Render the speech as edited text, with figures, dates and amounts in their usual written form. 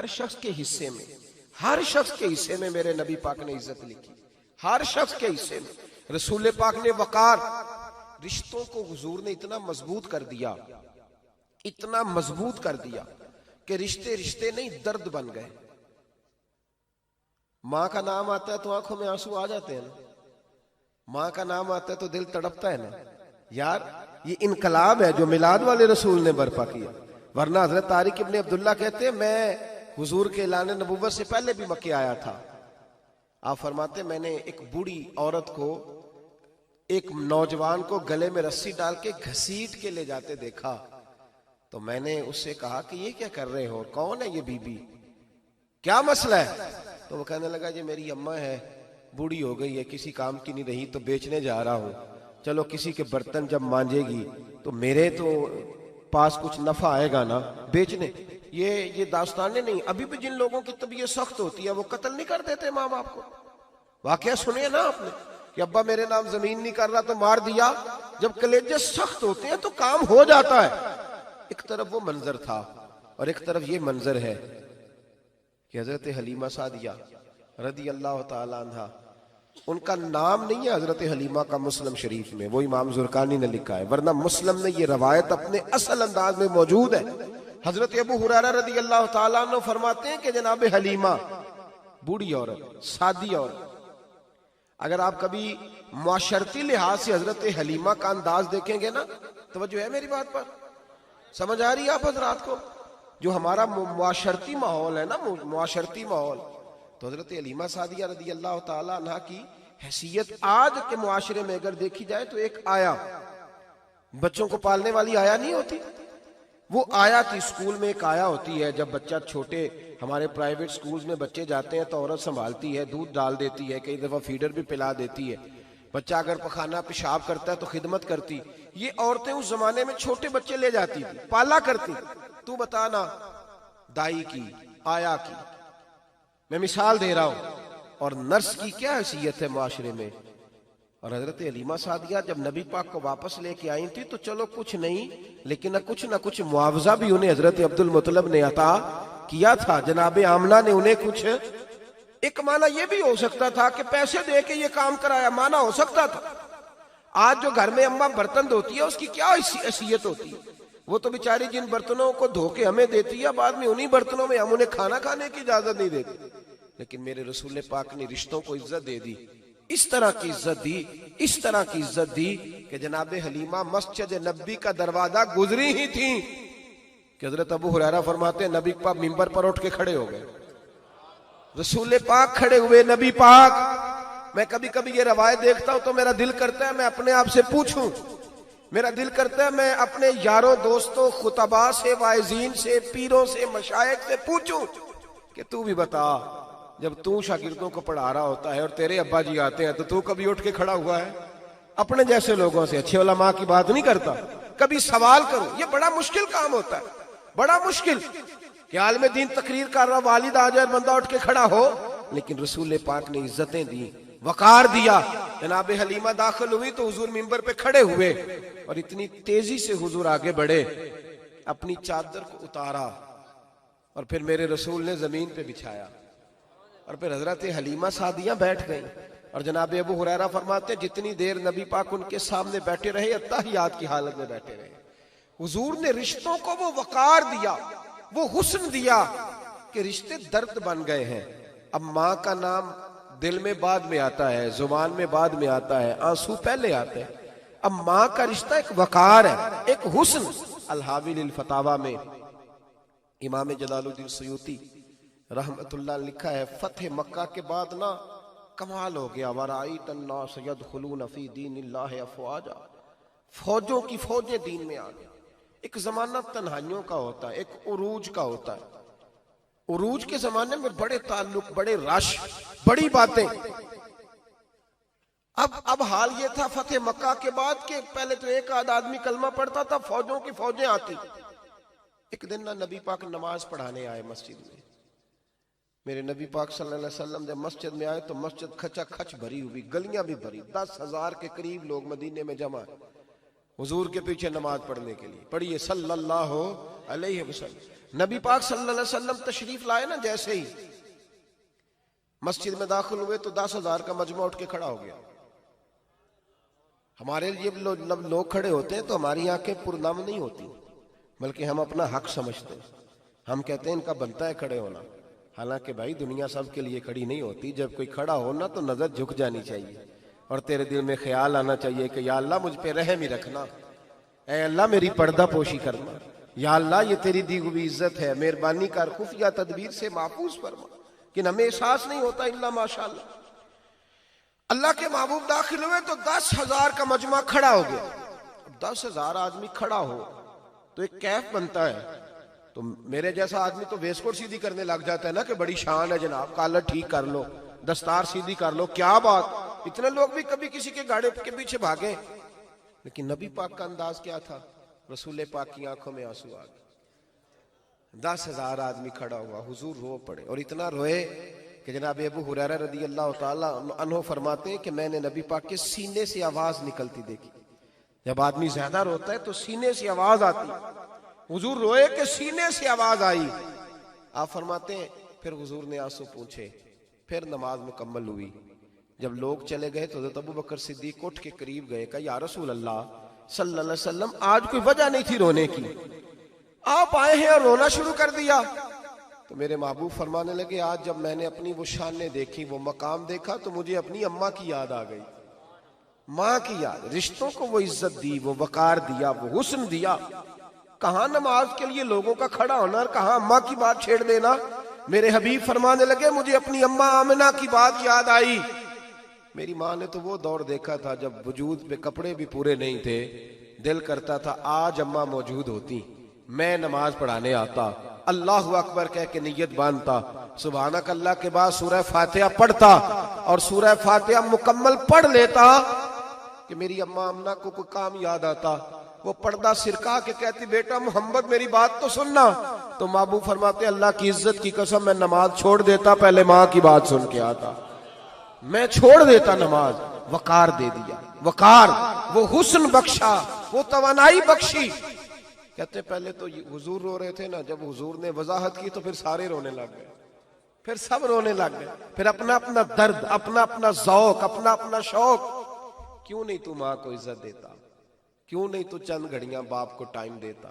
हर शख्स के हिस्से में, हर शख्स के हिस्से में मेरे नबी पाक ने इज्जत लिखी, हर शख्स के हिस्से में। रसूल पाक ने वकार, रिश्तों को हुजूर ने इतना मजबूत कर दिया, इतना मजबूत कर दिया कि रिश्ते रिश्ते नहीं दर्द बन गए। माँ का नाम आता है तो आंखों में आंसू आ जाते हैं ना, माँ का नाम आता है तो दिल तड़पता है ना यार। ये इनकलाब है जो मिलाद वाले रसूल ने बर्पा किया। वरना हजरत तारिक इब्ने अब्दुल्ला कहते हैं मैं हुजूर के ऐलान नबुव्वत से पहले भी मक्के आया था। आप फरमाते मैंने एक बूढ़ी औरत को, एक नौजवान को गले में रस्सी डाल के घसीट के ले जाते देखा, तो मैंने उससे कहा कि ये क्या कर रहे हो, कौन है ये बीबी, क्या मसला है? तो वो कहने लगा जी मेरी अम्मा है, बूढ़ी हो गई है, किसी काम की नहीं रही, तो बेचने जा रहा हूँ। चलो किसी के बर्तन जब मांजेगी तो मेरे तो पास कुछ नफा आएगा ना बेचने। ये दास्तानें नहीं। अभी भी जिन लोगों की तबीयत सख्त होती है वो कत्ल नहीं कर देते माँ बाप को। वाकया सुनिए ना आपने कि अब्बा मेरे नाम जमीन नहीं कर रहा तो मार दिया। जब कलेजे सख्त होते हैं तो काम हो जाता है। एक तरफ वो मंजर था और एक तरफ ये मंजर है कि हजरत हलीमा सादिया रदी अल्लाह ताला अन्हा, उनका नाम नहीं है हजरत हलीमा का मुस्लिम शरीफ में, वो इमाम जुरकानी ने लिखा है, वरना मुस्लिम में ये रवायत अपने असल अंदाज में मौजूद है। हजरत अबू हुरैरा रदी अल्लाह ताला अन्हु फरमाते हैं कि जनाब हलीमा बूढ़ी औरत, सादी औरत। अगर आप कभी मुआशरती लिहाज से हजरत हलीमा का अंदाज देखेंगे ना, तवज्जो है मेरी बात पर, समझ आ रही है आप हजरात को? जो हमारा मुआशरती माहौल है ना, मुआशरती माहौल, तो हजरत हलीमा सादिया रदी अल्लाह ताला अन्हा की हैसियत आज के मुआशरे में अगर देखी जाए तो एक आया, बच्चों को पालने वाली आया नहीं होती, वो आया थी। स्कूल में एक आया होती है, जब बच्चा छोटे हमारे प्राइवेट स्कूल्स में बच्चे जाते हैं तो औरत संभालती है, दूध डाल देती है, कई दफा फीडर भी पिला देती है। बच्चा अगर पखाना पेशाब करता है तो खिदमत करती। ये औरतें उस जमाने में छोटे बच्चे ले जाती थी, पाला करती। तू बताना दाई की, आया की, मैं मिसाल दे रहा हूं। और नर्स की क्या हैसियत है माशरे में। और हजरत हलीमा सादिया जब नबी पाक को वापस लेके आई थी तो चलो कुछ नहीं, लेकिन ना कुछ मुआवजा भी उन्हें हजरत अब्दुल मुत्तलिब ने अता किया था। जनाब आमना ने उन्हें कुछ, एक माना यह भी हो सकता था कि पैसे दे के ये काम कराया, माना हो सकता था। आज जो घर में अम्मा बर्तन धोती है उसकी क्या हैसियत होती है? वो तो बेचारी जिन बर्तनों को धो के हमें देती है, बाद में उन्हीं बर्तनों में हम उन्हें खाना खाने की इजाजत नहीं देते। लेकिन मेरे रसूल पाक ने रिश्तों को इज्जत दे दी, इस तरह की इज्जत दी, इस तरह की इज्जत दी कि जनाब हलीमा मस्जिद नबी का दरवाजा गुजरी ही थी कि हजरत अबू हुरैरा फरमाते हैं नबी पाक मिंबर पर उठ के खड़े हो गए। रसूल पाक खड़े हुए, नबी पाक। मैं कभी कभी ये रवायत देखता हूं तो मेरा दिल करता है मैं अपने आप से पूछूं, मेरा दिल करता है मैं अपने यारों दोस्तों खुतबा से, वाइजीन से, पीरों से, मशाइख से पूछूं कि तू भी बता, जब तू शागिर्दों को पढ़ा रहा होता है और तेरे अब्बा जी आते हैं तो तू कभी उठ के खड़ा हुआ है? अपने जैसे लोगों से, अच्छे उलमा की बात नहीं करता, कभी सवाल करो। ये बड़ा मुश्किल काम होता है, बड़ा मुश्किल कि आलिम दीन तकरीर कर रहा, वालिद आ जाए, बंदा उठ के खड़ा हो। लेकिन रसूल पाक ने इज्जतें दी, वकार दिया। जनाब हलीमा दाखिल हुई तो हुजूर मिंबर पे खड़े हुए और इतनी तेजी से हुजूर आगे बढ़े, अपनी चादर को उतारा और फिर मेरे रसूल ने जमीन पे बिछाया और फिर हजरत हलीमा सादिया बैठ गई। और जनाब अबू हुरैरा फरमाते जितनी देर नबी पाक उनके सामने बैठे रहे, अत्तहियात की हालत में बैठे रहे। हुजूर ने रिश्तों को वो वकार दिया, वो हुस्न दिया कि रिश्ते दर्द बन गए हैं। अब माँ का नाम दिल में बाद में आता है, जुबान में बाद में आता है, आंसू पहले आते हैं। अब माँ का रिश्ता एक वकार है, एक हुस्न। अल-हावी लिल फतावा में इमाम जलालुद्दीन सयूती रहमतुल्लाह लिखा है, फतेह मक्का के बाद ना कमाल हो गया, वराईत अन्नास यदखुलून फी दीनिल्लाहि अफवाजा, फौजों की फौजें दीन में आ गई। एक जमाना तन्हाइयों का होता है, एक उरूज का होता है। उरूज के जमाने में बड़े ताल्लुक, बड़े रश, बड़ी बातें। अब हाल ये था फतेह मक्का के बाद के पहले तो एक आध आदमी कलमा पढ़ता था, फौजों की फौजें आती। एक दिन ना नबी पाक नमाज पढ़ाने आए मस्जिद में। मेरे नबी पाक सल्लल्लाहु अलैहि वसल्लम जब मस्जिद में आए तो मस्जिद खचा खच भरी हुई, गलियां भी भरी, 10,000 के करीब लोग मदीने में जमा। हुजूर के पीछे नमाज पढ़ने के लिए। पढ़िए सल्लल्लाहु अलैहि वसल्लम। नबी पाक सल्लल्लाहु अलैहि वसल्लम तशरीफ लाए ना, जैसे ही मस्जिद में दाखिल हुए तो 10,000 का मजमा उठ के खड़ा हो गया। हमारे लिए लोग खड़े होते हैं तो हमारी आंखें पुरनम नहीं होती, बल्कि हम अपना हक समझते हैं। हम कहते हैं इनका बनता है खड़े होना। हालांकि भाई दुनिया सब के लिए खड़ी नहीं होती। जब कोई खड़ा हो ना तो नजर झुक जानी चाहिए और तेरे दिल में ख्याल आना चाहिए कि या अल्लाह मुझ पे रहम ही रखना, ऐ अल्लाह मेरी पर्दा पोशी करना, या अल्लाह ये तेरी दी हुई इज्जत है, मेहरबानी कर, खुफिया तदबीर से महफूज फरमा। कि हमें एहसास नहीं होता इल्ला माशाअल्लाह। अल्लाह के महबूब दाखिल हुए तो 10,000 का मजमा खड़ा हो गया। 10,000 आदमी खड़ा हो तो एक कैफ बनता है। तो मेरे जैसा आदमी तो वेस्टकोट सीधी करने लग जाता है ना कि बड़ी शान है जनाब, कॉलर ठीक कर लो, दस्तार सीधी कर लो, क्या बात। इतने लोग भी कभी किसी के गाड़े के पीछे भागे, लेकिन नबी पाक का अंदाज क्या था? रसूल पाक की आंखों में आंसू आ गए। 10,000 आदमी खड़ा हुआ, हुजूर रो पड़े और इतना रोए कि जनाब अबू हुरैरा रदी अल्लाह ताला अन्हु फरमाते हैं कि मैंने नबी पाक के सीने से आवाज निकलती देखी। जब आदमी ज्यादा रोता है तो सीने से आवाज आती। हुजूर रोए कि सीने से आवाज आई। आप फरमाते हैं फिर हुजूर ने आंसू पूछे, फिर नमाज मुकम्मल हुई। जब लोग चले गए तो हज़रत अबू बकर सिद्दीक उठ के करीब गए, कहा या रसूल अल्लाह सल्लल्लाहु अलैहि वसल्लम, आज कोई वजह नहीं थी रोने की, आप आए हैं और रोना शुरू कर दिया। तो मेरे महबूब फरमाने लगे, आज जब मैंने अपनी वो शानें देखी, वो मकाम देखा, तो मुझे अपनी अम्मा की याद आ गई, माँ की याद। रिश्तों को वो इज्जत दी, वो वकार दिया, वो हुस्न दिया। कहाँ नमाज के लिए लोगों का खड़ा होना और कहाँ अम्मा की बात छेड़ देना। मेरे हबीब फरमाने लगे, मुझे अपनी अम्मा आमिना की बात याद आई। मेरी माँ ने तो वो दौर देखा था जब वजूद पे कपड़े भी पूरे नहीं थे, दिल करता था आज अम्मा मौजूद होती, मैं नमाज पढ़ाने आता, अल्लाह अकबर कह के नियत बांधता, सुभानक अल्लाह के बाद सूरह फातिहा पढ़ता और सूरह फातिहा मुकम्मल पढ़ लेता कि मेरी अम्मा अम्ना को कोई काम याद आता। वो पर्दा सिरका के कहती, बेटा मोहम्मद मेरी बात तो सुनना। तो महबूब फरमाते, अल्लाह की इज्जत की कसम मैं नमाज छोड़ देता, पहले माँ की बात सुन के आता, मैं छोड़ देता नमाज। वकार दे दिया, वकार, वो हुस्न बख्शा, वो तवानाई बख्शी। कहते पहले तो हुजूर रो रहे थे ना, जब हुजूर ने वजाहत की तो फिर सारे रोने लग गए, फिर सब रोने लग गए। फिर अपना अपना दर्द, अपना अपना ज़ौक, अपना अपना शौक। क्यों नहीं तू माँ को इज्जत देता? क्यों नहीं तू चंद घड़ियां बाप को टाइम देता?